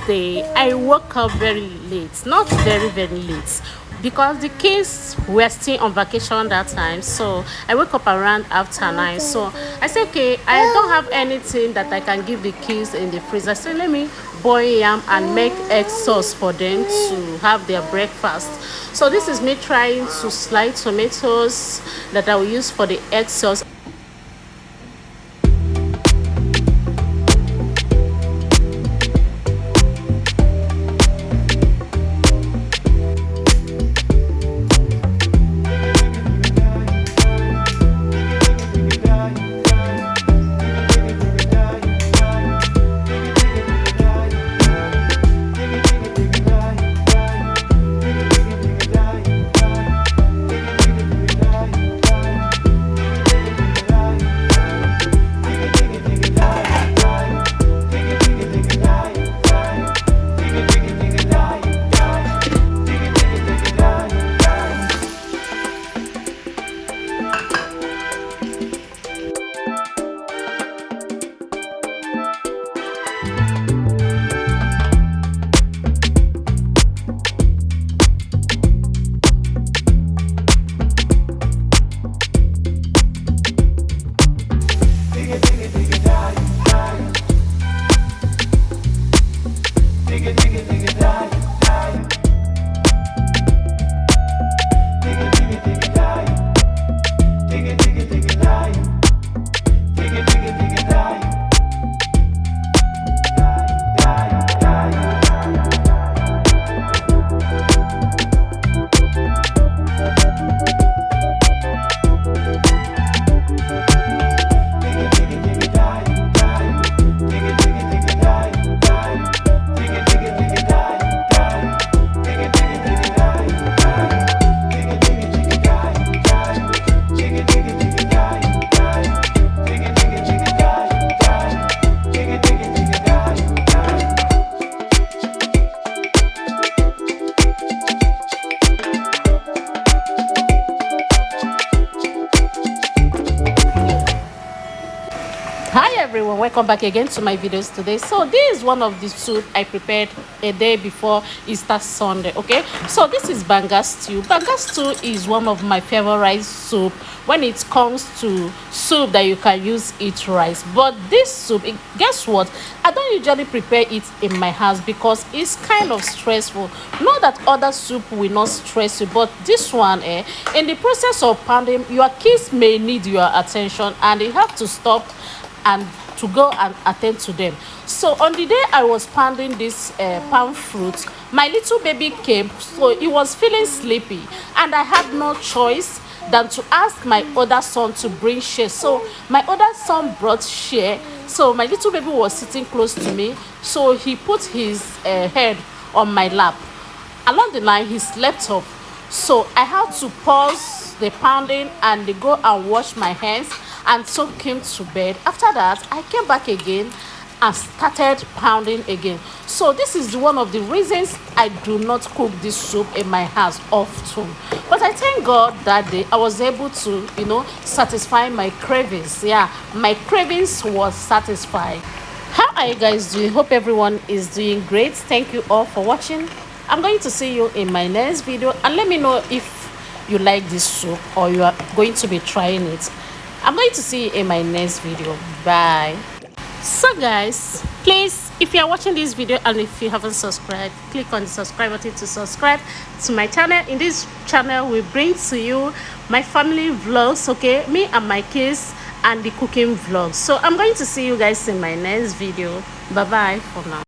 day I woke up very late, not very late, because the kids were still on vacation that time. So I woke up around after 9. So I said, okay, I don't have anything that I can give the kids in the freezer. I said, let me boil yam and make egg sauce for them to have their breakfast. So this is me trying to slice tomatoes that I will use for the egg sauce. Hi everyone, welcome back again to my videos today. So this is one of the soup I prepared a day before Easter Sunday. Okay, so this is Banga stew. Banga stew is one of my favorite soup when it comes to soup that you can use eat rice. But this soup, guess what, I don't usually prepare it in my house because it's kind of stressful. Not that other soup will not stress you, but this one, in the process of pounding, your kids may need your attention and you have to stop and to go and attend to them. So on the day I was pounding this palm fruit, my little baby came, so he was feeling sleepy and I had no choice than to ask my other son to bring share. So my other son brought share, so my little baby was sitting close to me, so he put his head on my lap. Along the line he slept off, so I had to pause the pounding and go and wash my hands and took him to bed. After that, I came back again and started pounding again. So this is one of the reasons I do not cook this soup in my house often. But I thank God that day I was able to, satisfy my cravings. Yeah, my cravings was satisfied. How are you guys doing? Hope everyone is doing great. Thank you all for watching. I'm going to see you in my next video, and let me know if you like this soup or you are going to be trying it. I'm going to see you in my next video. Bye. So guys, please, if you are watching this video and if you haven't subscribed, click on the subscribe button to subscribe to my channel. In this channel we bring to you my family vlogs, okay, me and my kids, and the cooking vlogs. So I'm going to see you guys in my next video. Bye bye for now.